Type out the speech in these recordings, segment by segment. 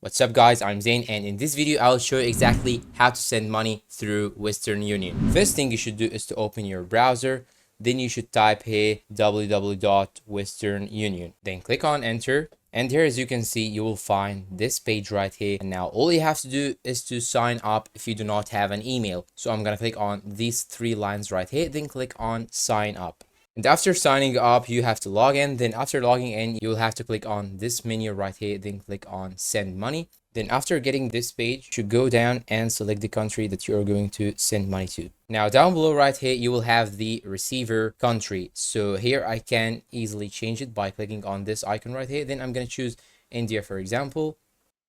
What's up guys, I'm Zain, and in this video I'll show you exactly how to send money through Western Union. First thing you should do is to open your browser. Then you should type here www.westernunion. Then click on enter. And here, as you can see, you will find this page right here. And now all you have to do is to sign up if you do not have an email. So I'm gonna click on these three lines right here, then click on sign up. And after signing up, you have to log in. Then after logging in, you'll have to click on this menu right here, then click on send money. Then after getting this page, you should go down and select the country that you are going to send money to. Now down below right here, you will have the receiver country. So here I can easily change it by clicking on this icon right here. Then I'm going to choose India, for example.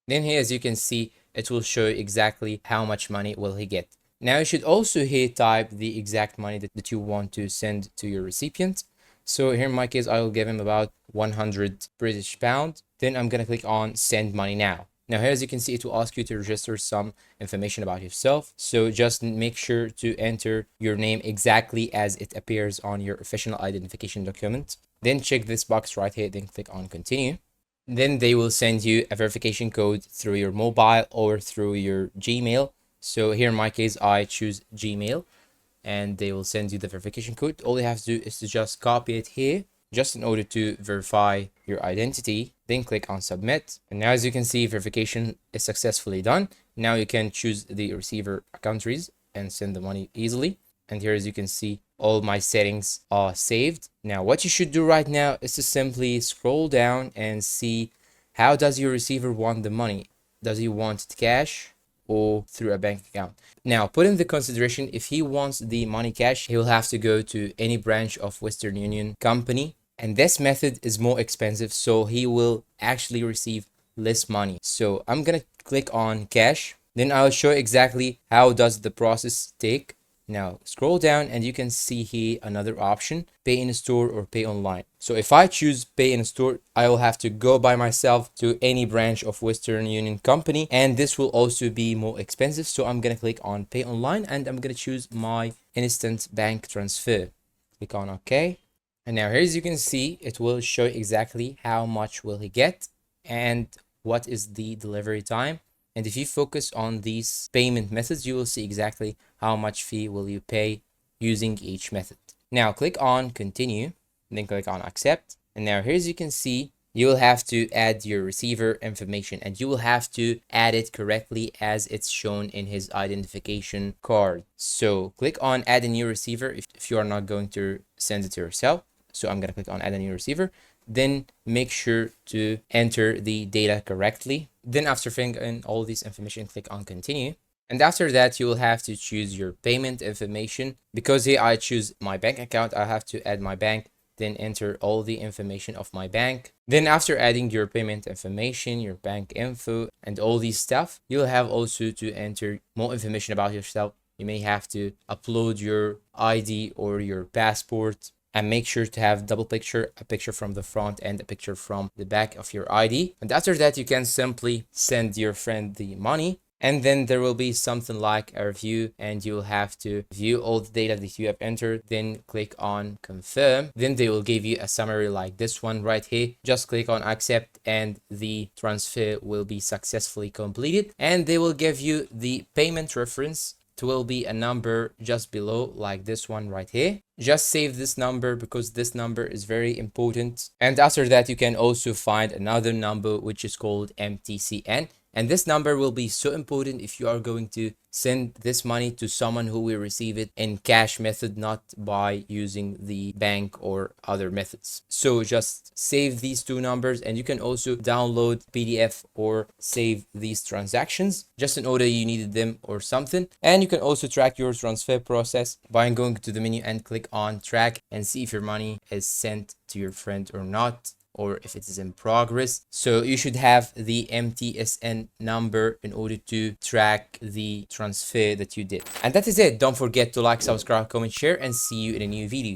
Then here, as you can see, it will show exactly how much money will he get. Now you should also here type the exact money that you want to send to your recipient. So here in my case, I will give him about 100 British pound. Then I'm going to click on send money now. Now here, as you can see, it will ask you to register some information about yourself. So just make sure to enter your name exactly as it appears on your official identification document. Then check this box right here, then click on continue. Then they will send you a verification code through your mobile or through your Gmail. So here in my case, I choose Gmail and they will send you the verification code. All you have to do is to just copy it here, just in order to verify your identity. Then click on submit. And now, as you can see, verification is successfully done. Now you can choose the receiver countries and send the money easily. And here, as you can see, all my settings are saved. Now what you should do right now is to simply scroll down and see how does your receiver want the money. Does he want it cash or through a bank account? Now put in the consideration, if he wants the money cash, he will have to go to any branch of Western Union company, and this method is more expensive, so he will actually receive less money. So I'm gonna click on cash. Then I'll show exactly how does the process take. Now scroll down and you can see here another option, pay in store or pay online. So if I choose pay in store, I will have to go by myself to any branch of Western Union company, and this will also be more expensive. So I'm gonna click on pay online and I'm gonna choose my instant bank transfer. Click on OK. And now here, as you can see, it will show exactly how much will he get and what is the delivery time. And if you focus on these payment methods, you will see exactly how much fee will you pay using each method. Now click on continue, then click on accept. And now here, as you can see, you will have to add your receiver information and you will have to add it correctly as it's shown in his identification card. So click on add a new receiver if you are not going to send it to yourself. So I'm going to click on add a new receiver. Then make sure to enter the data correctly. Then after filling in all this information, click on continue. And after that, you will have to choose your payment information. Because here I choose my bank account, I have to add my bank, then enter all the information of my bank. Then after adding your payment information, your bank info, and all these stuff, you'll have also to enter more information about yourself. You may have to upload your ID or your passport. And make sure to have double picture, a picture from the front and a picture from the back of your ID. And after that, you can simply send your friend the money. And then there will be something like a review, and you'll have to view all the data that you have entered. Then click on confirm. Then they will give you a summary like this one right here. Just click on accept and the transfer will be successfully completed. And they will give you the payment reference. It will be a number just below, like this one right here. Just save this number because this number is very important. And after that, you can also find another number which is called MTCN. And this number will be so important if you are going to send this money to someone who will receive it in cash method, not by using the bank or other methods. So just save these two numbers, and you can also download PDF or save these transactions just in order you needed them or something. And you can also track your transfer process by going to the menu and click on track and see if your money is sent to your friend or not, or if it is in progress. So you should have the MTSN number in order to track the transfer that you did. And that is it. Don't forget to like, subscribe, comment, share, and see you in a new video.